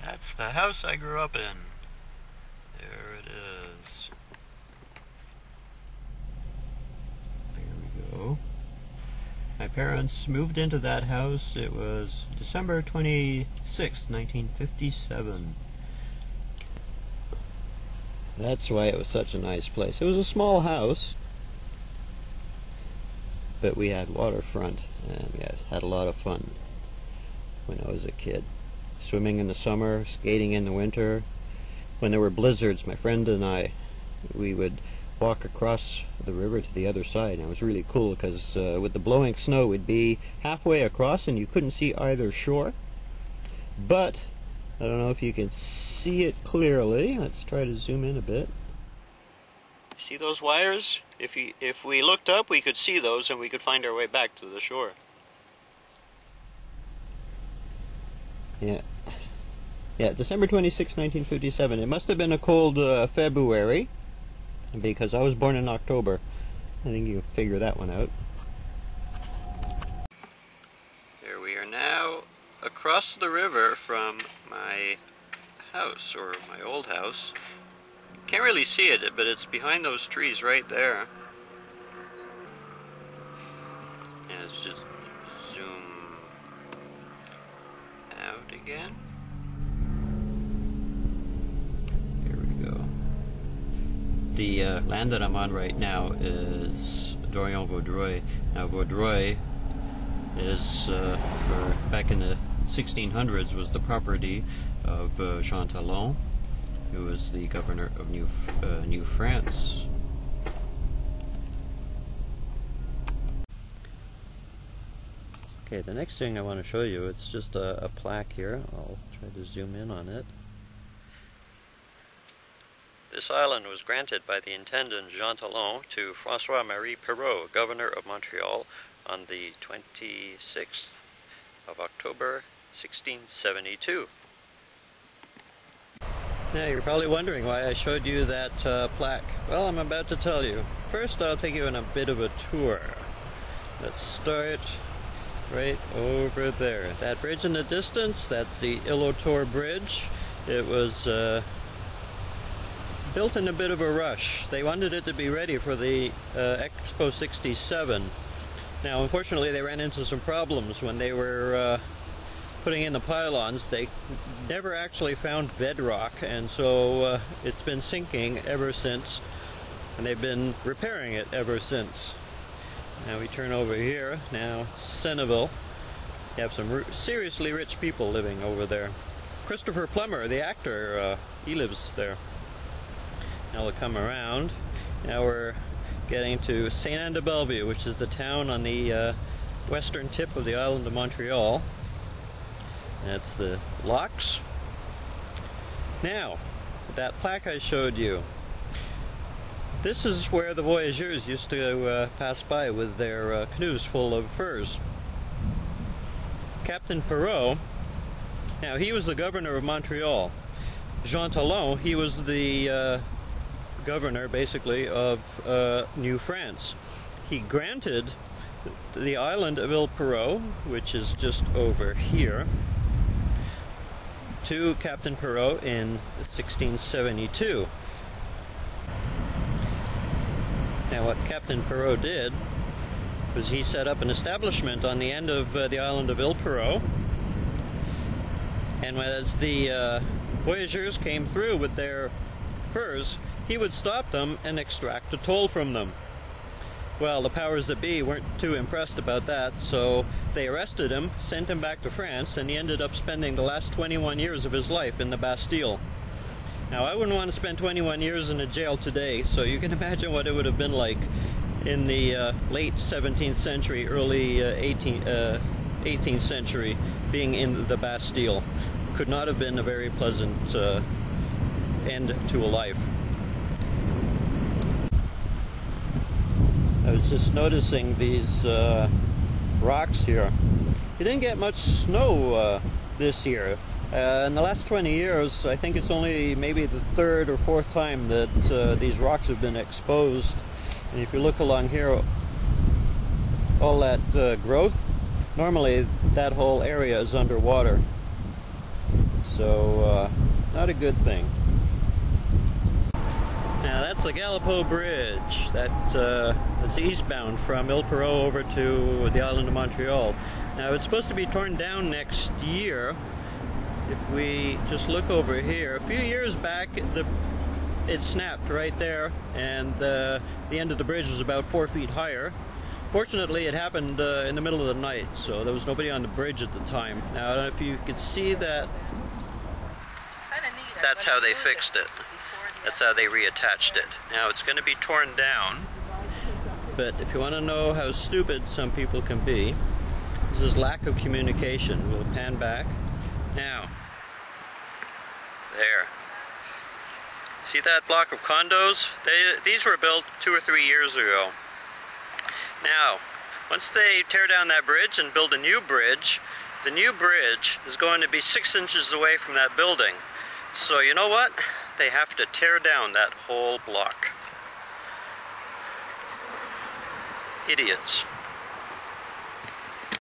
That's the house I grew up in. There it is. There we go. My parents moved into that house. It was December 26th, 1957. That's why it was such a nice place. It was a small house, but we had waterfront, and we had a lot of fun when I was a kid. Swimming in the summer, skating in the winter. When there were blizzards, my friend and I, we would walk across the river to the other side. And it was really cool because with the blowing snow, we'd be halfway across and you couldn't see either shore. But I don't know if you can see it clearly. Let's try to zoom in a bit. See those wires? If we looked up, we could see those and we could find our way back to the shore. Yeah, December 26, 1957. It must have been a cold February, because I was born in October. I think you figure that one out. There we are now across the river from my house, or my old house. Can't really see it, but it's behind those trees right there. And let's just zoom out again. The land that I'm on right now is Dorion-Vaudreuil. Now Vaudreuil is, back in the 1600s, was the property of Jean Talon, who was the governor of New France. Okay, the next thing I want to show you, it's just a plaque here. I'll try to zoom in on it. This island was granted by the intendant Jean Talon to François-Marie Perrault, governor of Montreal, on the 26th of October, 1672. Now you're probably wondering why I showed you that plaque. Well, I'm about to tell you. First, I'll take you on a bit of a tour. Let's start right over there. That bridge in the distance, that's the Ile-aux-Tours Bridge. It was built in a bit of a rush. They wanted it to be ready for the Expo 67. Now, unfortunately, they ran into some problems when they were putting in the pylons. They never actually found bedrock, and so it's been sinking ever since, and they've been repairing it ever since. Now we turn over here. Now Senneville. You have some seriously rich people living over there. Christopher Plummer, the actor, he lives there. Now we'll come around. Now we're getting to Saint-Anne-de-Bellevue, which is the town on the western tip of the island of Montreal. That's the locks. Now, that plaque I showed you, this is where the voyageurs used to pass by with their canoes full of furs. Captain Perrault, now he was the governor of Montreal. Jean Talon, he was the governor, basically, of New France. He granted the island of Ile-Perrot, which is just over here, to Captain Perrault in 1672. Now what Captain Perrault did was he set up an establishment on the end of the island of Ile-Perrot, and as the voyageurs came through with their furs, he would stop them and extract a toll from them. Well, the powers that be weren't too impressed about that, so they arrested him, sent him back to France, and he ended up spending the last 21 years of his life in the Bastille. Now, I wouldn't want to spend 21 years in a jail today, so you can imagine what it would have been like in the late 17th century, early 18th century, being in the Bastille. Could not have been a very pleasant end to a life. I was just noticing these rocks here. You didn't get much snow this year. In the last 20 years, I think it's only maybe the third or fourth time that these rocks have been exposed. And if you look along here, all that growth, normally that whole area is underwater. so not a good thing. Now that's the Gallipo Bridge. That's eastbound from Ile Perrot over to the island of Montreal. Now it's supposed to be torn down next year. If we just look over here, a few years back it snapped right there, and the end of the bridge was about 4 feet higher. Fortunately, it happened in the middle of the night, so there was nobody on the bridge at the time. Now, I don't know if you could see that. That's how they fixed it. That's how they reattached it. Now, it's going to be torn down, but if you want to know how stupid some people can be, this is lack of communication. We'll pan back. Now, there. See that block of condos? These were built 2 or 3 years ago. Now, once they tear down that bridge and build a new bridge, the new bridge is going to be 6 inches away from that building. So you know what? They have to tear down that whole block. Idiots.